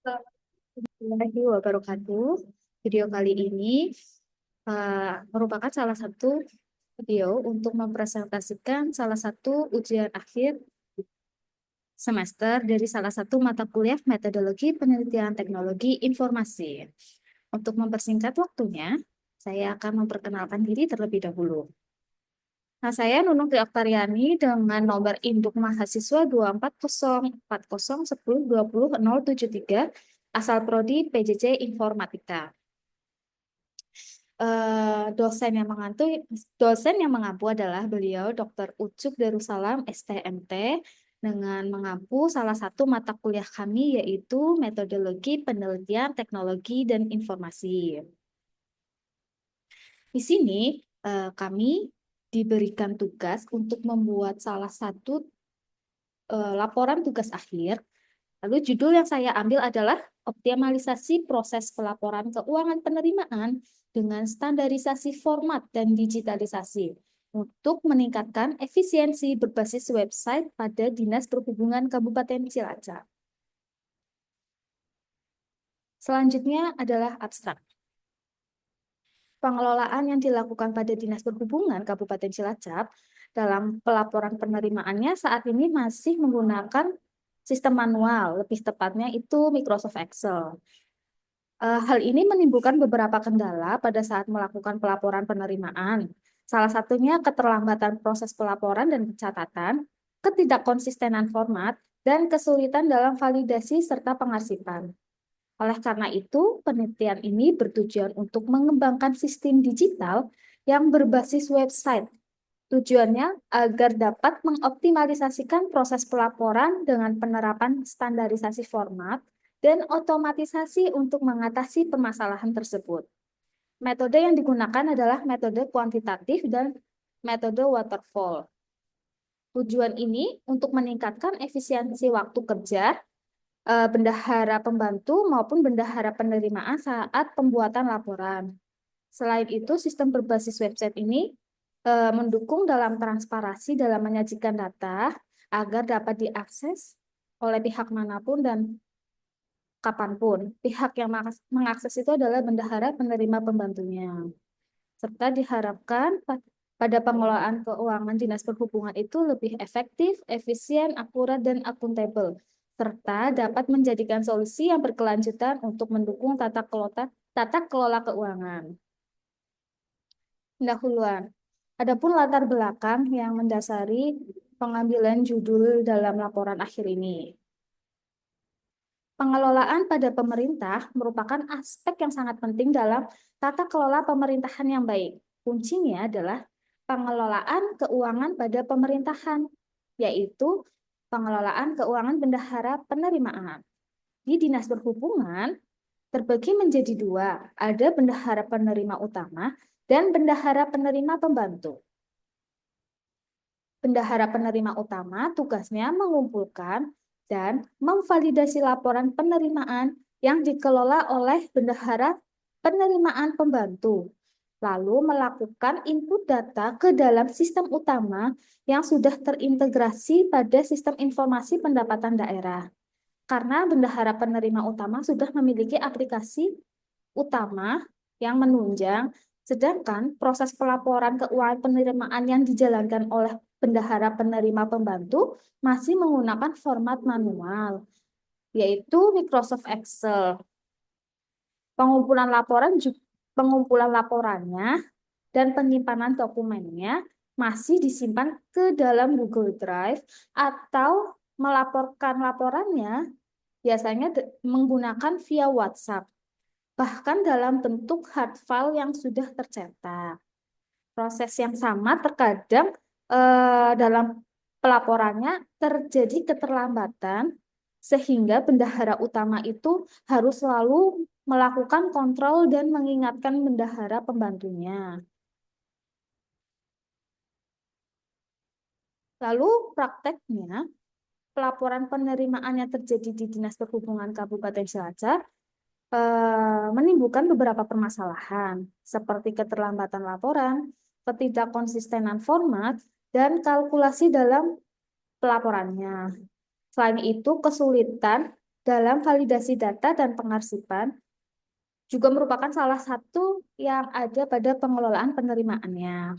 Warahmatullahi wabarakatuh. Video kali ini merupakan salah satu video untuk mempresentasikan salah satu ujian akhir semester dari salah satu mata kuliah metodologi penelitian teknologi informasi. Untuk mempersingkat waktunya, saya akan memperkenalkan diri terlebih dahulu. Nah, saya Nunung Tri Oktariani dengan nomor induk mahasiswa 2404010202073 asal prodi PJJ Informatika. Dosen yang mengampu adalah beliau Dr. Ucup Darussalam STMT dengan mengampu salah satu mata kuliah kami yaitu metodologi penelitian teknologi dan informasi. Di sini kami diberikan tugas untuk membuat salah satu laporan tugas akhir. Lalu judul yang saya ambil adalah optimalisasi proses pelaporan keuangan penerimaan dengan standarisasi format dan digitalisasi untuk meningkatkan efisiensi berbasis website pada Dinas Perhubungan Kabupaten Cilacap. Selanjutnya adalah abstrak. Pengelolaan yang dilakukan pada Dinas Perhubungan Kabupaten Cilacap dalam pelaporan penerimaannya saat ini masih menggunakan sistem manual, lebih tepatnya itu Microsoft Excel. Hal ini menimbulkan beberapa kendala pada saat melakukan pelaporan penerimaan. Salah satunya keterlambatan proses pelaporan dan pencatatan, ketidakkonsistenan format, dan kesulitan dalam validasi serta pengarsipan. Oleh karena itu, penelitian ini bertujuan untuk mengembangkan sistem digital yang berbasis website. Tujuannya agar dapat mengoptimalisasikan proses pelaporan dengan penerapan standarisasi format dan otomatisasi untuk mengatasi permasalahan tersebut. Metode yang digunakan adalah metode kuantitatif dan metode waterfall. Tujuan ini untuk meningkatkan efisiensi waktu kerja bendahara pembantu maupun bendahara penerimaan saat pembuatan laporan. Selain itu, sistem berbasis website ini mendukung dalam transparansi dalam menyajikan data agar dapat diakses oleh pihak manapun dan kapanpun. Pihak yang mengakses itu adalah bendahara penerima pembantunya. Serta diharapkan pada pengelolaan keuangan Dinas Perhubungan itu lebih efektif, efisien, akurat, dan akuntabel, serta dapat menjadikan solusi yang berkelanjutan untuk mendukung tata kelola keuangan. Pendahuluan. Adapun latar belakang yang mendasari pengambilan judul dalam laporan akhir ini. Pengelolaan pada pemerintah merupakan aspek yang sangat penting dalam tata kelola pemerintahan yang baik. Kuncinya adalah pengelolaan keuangan pada pemerintahan, yaitu pengelolaan keuangan bendahara penerimaan. Di Dinas Perhubungan terbagi menjadi dua, ada bendahara penerima utama dan bendahara penerima pembantu. Bendahara penerima utama tugasnya mengumpulkan dan memvalidasi laporan penerimaan yang dikelola oleh bendahara penerimaan pembantu, lalu melakukan input data ke dalam sistem utama yang sudah terintegrasi pada sistem informasi pendapatan daerah. Karena bendahara penerima utama sudah memiliki aplikasi utama yang menunjang, sedangkan proses pelaporan keuangan penerimaan yang dijalankan oleh bendahara penerima pembantu masih menggunakan format manual, yaitu Microsoft Excel. Pengumpulan laporannya dan penyimpanan dokumennya masih disimpan ke dalam Google Drive atau melaporkan laporannya biasanya menggunakan via WhatsApp, bahkan dalam bentuk hard file yang sudah tercetak. Proses yang sama terkadang dalam pelaporannya terjadi keterlambatan sehingga bendahara utama itu harus selalu melakukan kontrol dan mengingatkan bendahara pembantunya. Lalu prakteknya, pelaporan penerimaan yang terjadi di Dinas Perhubungan Kabupaten Cilacap menimbulkan beberapa permasalahan, seperti keterlambatan laporan, ketidakkonsistenan format, dan kalkulasi dalam pelaporannya. Selain itu, kesulitan dalam validasi data dan pengarsipan juga merupakan salah satu yang ada pada pengelolaan penerimaannya.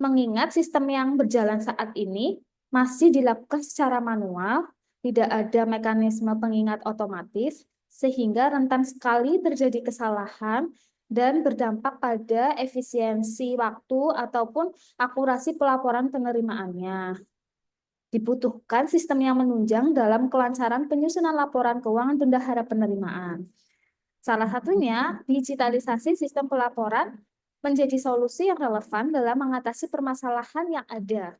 Mengingat sistem yang berjalan saat ini masih dilakukan secara manual, tidak ada mekanisme pengingat otomatis, sehingga rentan sekali terjadi kesalahan dan berdampak pada efisiensi waktu ataupun akurasi pelaporan penerimaannya. Dibutuhkan sistem yang menunjang dalam kelancaran penyusunan laporan keuangan bendahara penerimaan. Salah satunya, digitalisasi sistem pelaporan menjadi solusi yang relevan dalam mengatasi permasalahan yang ada.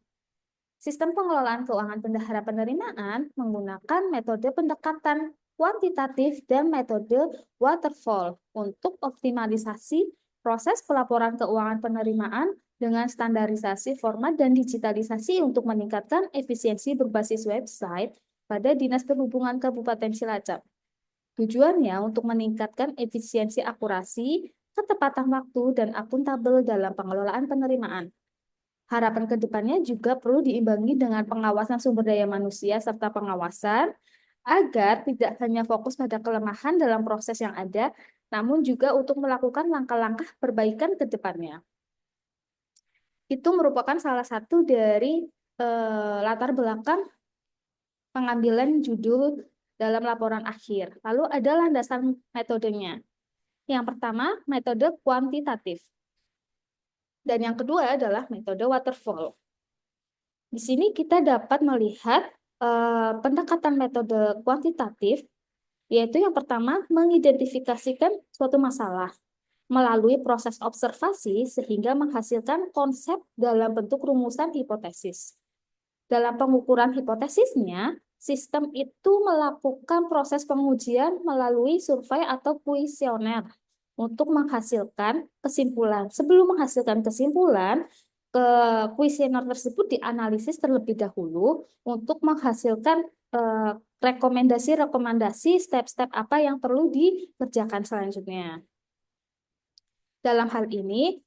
Sistem pengelolaan keuangan bendahara penerimaan menggunakan metode pendekatan kuantitatif dan metode waterfall untuk optimalisasi proses pelaporan keuangan penerimaan dengan standarisasi format dan digitalisasi untuk meningkatkan efisiensi berbasis website pada Dinas Perhubungan Kabupaten Cilacap. Tujuannya untuk meningkatkan efisiensi akurasi, ketepatan waktu, dan akuntabel dalam pengelolaan penerimaan. Harapan ke depannya juga perlu diimbangi dengan pengawasan sumber daya manusia serta pengawasan agar tidak hanya fokus pada kelemahan dalam proses yang ada, namun juga untuk melakukan langkah-langkah perbaikan ke depannya. Itu merupakan salah satu dari latar belakang pengambilan judul dalam laporan akhir. Lalu ada landasan metodenya. Yang pertama, metode kuantitatif. Dan yang kedua adalah metode waterfall. Di sini kita dapat melihat pendekatan metode kuantitatif, yaitu yang pertama mengidentifikasikan suatu masalah melalui proses observasi sehingga menghasilkan konsep dalam bentuk rumusan hipotesis. Dalam pengukuran hipotesisnya, sistem itu melakukan proses pengujian melalui survei atau kuesioner untuk menghasilkan kesimpulan. Sebelum menghasilkan kesimpulan, kuesioner tersebut dianalisis terlebih dahulu untuk menghasilkan rekomendasi-rekomendasi step-step apa yang perlu dikerjakan selanjutnya. Dalam hal ini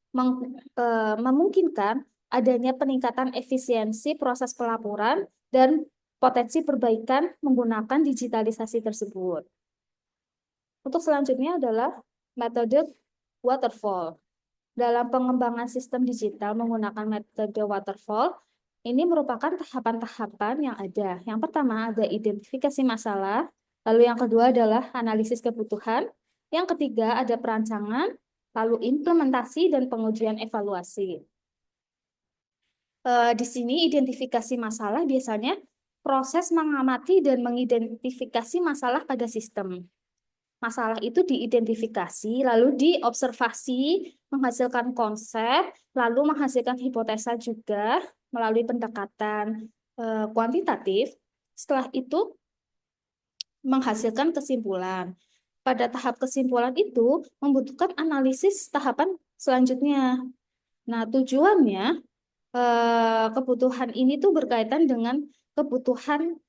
memungkinkan adanya peningkatan efisiensi proses pelaporan dan potensi perbaikan menggunakan digitalisasi tersebut. Untuk selanjutnya adalah metode waterfall. Dalam pengembangan sistem digital menggunakan metode waterfall, ini merupakan tahapan-tahapan yang ada. Yang pertama ada identifikasi masalah, lalu yang kedua adalah analisis kebutuhan, yang ketiga ada perancangan, lalu implementasi dan pengujian evaluasi. Di sini identifikasi masalah biasanya proses mengamati dan mengidentifikasi masalah pada sistem. Masalah itu diidentifikasi, lalu diobservasi, menghasilkan konsep, lalu menghasilkan hipotesa juga melalui pendekatan kuantitatif. Setelah itu menghasilkan kesimpulan. Pada tahap kesimpulan itu membutuhkan analisis tahapan selanjutnya. Nah, tujuannya kebutuhan ini tuh berkaitan dengan kebutuhan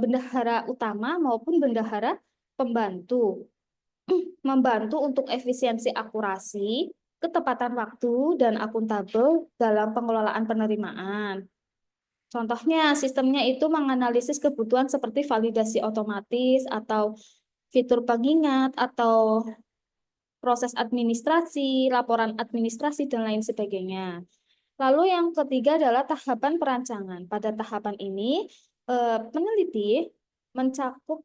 bendahara utama maupun bendahara pembantu. Membantu untuk efisiensi akurasi, ketepatan waktu, dan akuntabel dalam pengelolaan penerimaan. Contohnya, sistemnya itu menganalisis kebutuhan seperti validasi otomatis atau fitur pengingat atau proses administrasi, laporan administrasi, dan lain sebagainya. Lalu yang ketiga adalah tahapan perancangan. Pada tahapan ini, peneliti mencakup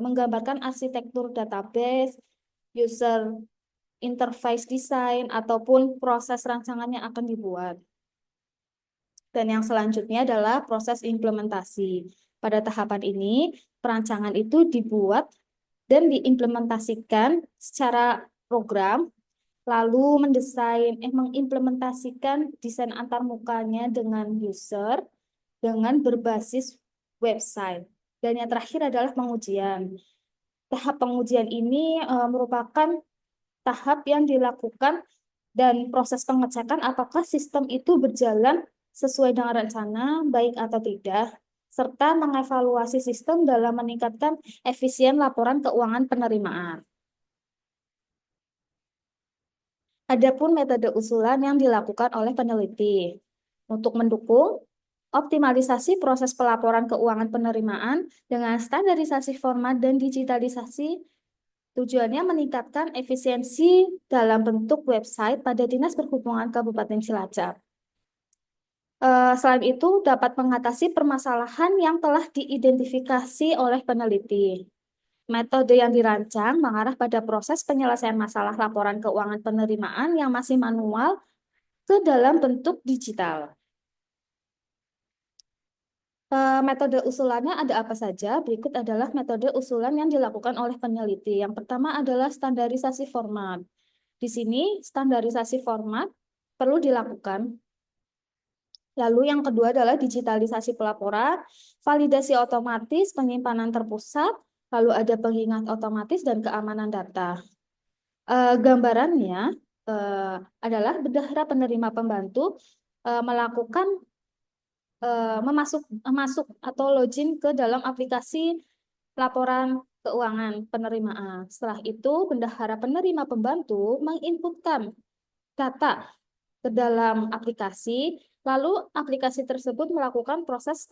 menggambarkan arsitektur database, user interface design, ataupun proses rancangan yang akan dibuat. Dan yang selanjutnya adalah proses implementasi. Pada tahapan ini, perancangan itu dibuat dan diimplementasikan secara program, lalu mengimplementasikan desain antarmukanya dengan user, dengan berbasis website. Dan yang terakhir adalah pengujian. Tahap pengujian ini merupakan tahap yang dilakukan dan proses pengecekan apakah sistem itu berjalan sesuai dengan rencana, baik atau tidak, serta mengevaluasi sistem dalam meningkatkan efisien laporan keuangan penerimaan. Adapun metode usulan yang dilakukan oleh peneliti untuk mendukung optimalisasi proses pelaporan keuangan penerimaan dengan standarisasi format dan digitalisasi. Tujuannya meningkatkan efisiensi dalam bentuk website pada Dinas Perhubungan Kabupaten Cilacap. Selain itu, dapat mengatasi permasalahan yang telah diidentifikasi oleh peneliti. Metode yang dirancang mengarah pada proses penyelesaian masalah laporan keuangan penerimaan yang masih manual ke dalam bentuk digital. Metode usulannya ada apa saja? Berikut adalah metode usulan yang dilakukan oleh peneliti. Yang pertama adalah standarisasi format. Di sini, standarisasi format perlu dilakukan. Lalu yang kedua adalah digitalisasi pelaporan, validasi otomatis, penyimpanan terpusat, lalu ada pengingat otomatis dan keamanan data. Gambarannya adalah bendahara penerima pembantu melakukan masuk atau login ke dalam aplikasi laporan keuangan penerimaan. Setelah itu, bendahara penerima pembantu menginputkan data ke dalam aplikasi, lalu aplikasi tersebut melakukan proses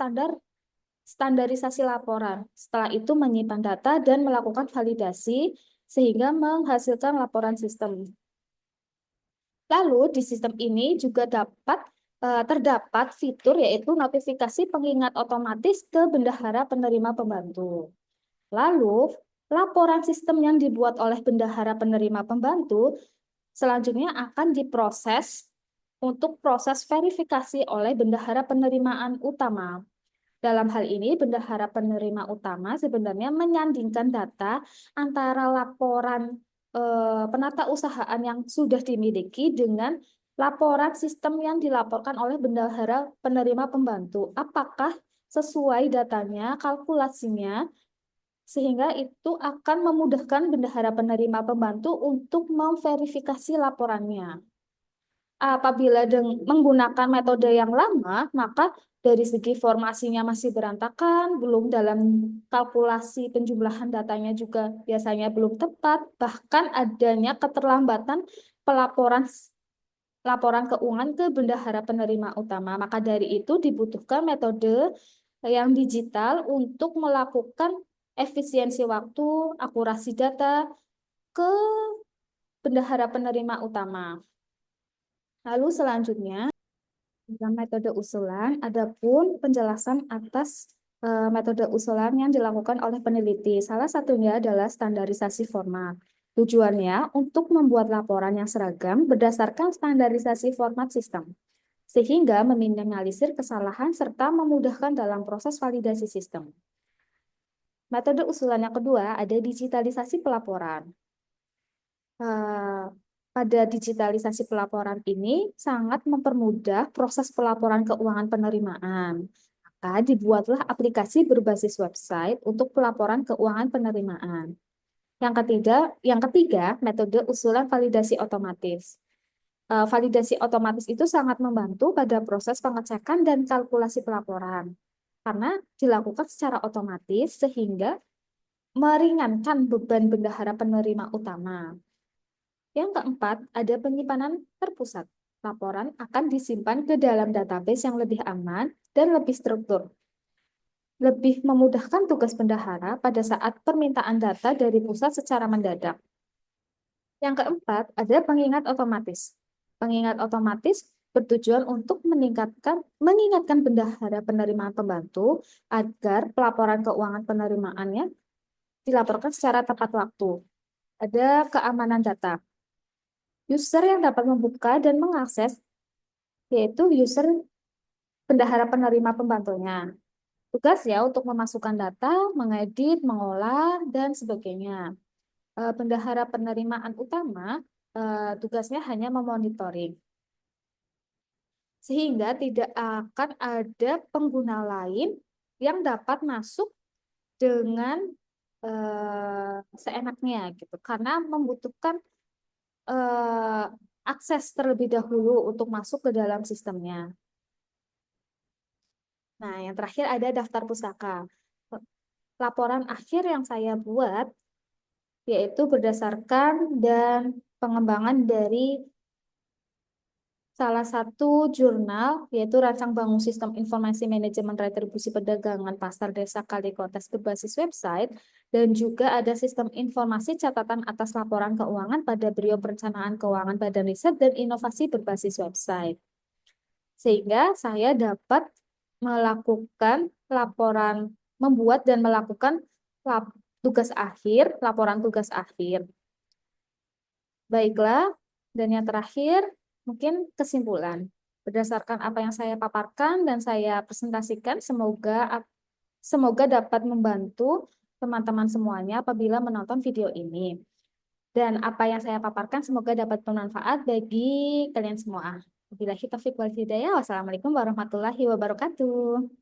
standarisasi laporan. Setelah itu menyimpan data dan melakukan validasi sehingga menghasilkan laporan sistem. Lalu di sistem ini juga terdapat fitur yaitu notifikasi pengingat otomatis ke bendahara penerima pembantu. Lalu laporan sistem yang dibuat oleh bendahara penerima pembantu selanjutnya akan diproses untuk proses verifikasi oleh bendahara penerimaan utama. Dalam hal ini, bendahara penerima utama sebenarnya menyandingkan data antara laporan penata usahaan yang sudah dimiliki dengan laporan sistem yang dilaporkan oleh bendahara penerima pembantu. Apakah sesuai datanya, kalkulasinya, sehingga itu akan memudahkan bendahara penerima pembantu untuk memverifikasi laporannya. Apabila menggunakan metode yang lama, maka dari segi formasinya masih berantakan, belum dalam kalkulasi penjumlahan datanya juga biasanya belum tepat, bahkan adanya keterlambatan laporan keuangan ke bendahara penerima utama. Maka dari itu dibutuhkan metode yang digital untuk melakukan efisiensi waktu, akurasi data ke bendahara penerima utama. Lalu selanjutnya, dalam metode usulan, adapun penjelasan atas metode usulan yang dilakukan oleh peneliti. Salah satunya adalah standarisasi format. Tujuannya untuk membuat laporan yang seragam berdasarkan standarisasi format sistem, sehingga meminimalisir kesalahan serta memudahkan dalam proses validasi sistem. Metode usulan yang kedua ada digitalisasi pelaporan. Pada digitalisasi pelaporan ini sangat mempermudah proses pelaporan keuangan penerimaan. Maka dibuatlah aplikasi berbasis website untuk pelaporan keuangan penerimaan. Yang ketiga, metode usulan validasi otomatis. Validasi otomatis itu sangat membantu pada proses pengecekan dan kalkulasi pelaporan karena dilakukan secara otomatis sehingga meringankan beban bendahara penerima utama. Yang keempat, ada penyimpanan terpusat. Laporan akan disimpan ke dalam database yang lebih aman dan lebih struktur. Lebih memudahkan tugas bendahara pada saat permintaan data dari pusat secara mendadak. Yang keempat, ada pengingat otomatis. Pengingat otomatis bertujuan untuk mengingatkan bendahara penerimaan pembantu agar pelaporan keuangan penerimaannya dilaporkan secara tepat waktu. Ada keamanan data. User yang dapat membuka dan mengakses yaitu user bendahara penerima pembantunya. Tugasnya untuk memasukkan data, mengedit, mengolah, dan sebagainya. Bendahara penerimaan utama tugasnya hanya memonitoring. Sehingga tidak akan ada pengguna lain yang dapat masuk dengan seenaknya gitu. Karena membutuhkan akses terlebih dahulu untuk masuk ke dalam sistemnya. Nah, yang terakhir ada daftar pustaka. Laporan akhir yang saya buat yaitu berdasarkan dan pengembangan dari salah satu jurnal, yaitu Rancang Bangun Sistem Informasi Manajemen Retribusi Perdagangan Pasar Desa Kalikotes berbasis website, dan juga ada sistem informasi catatan atas laporan keuangan pada Biro Perencanaan Keuangan Badan Riset dan Inovasi berbasis website. Sehingga saya dapat melakukan laporan, membuat dan melakukan laporan tugas akhir. Baiklah, dan yang terakhir, mungkin kesimpulan. Berdasarkan apa yang saya paparkan dan saya presentasikan, semoga dapat membantu teman-teman semuanya apabila menonton video ini. Dan apa yang saya paparkan semoga dapat bermanfaat bagi kalian semua. Wabillahi taufiq wal hidayah. Wassalamualaikum warahmatullahi wabarakatuh.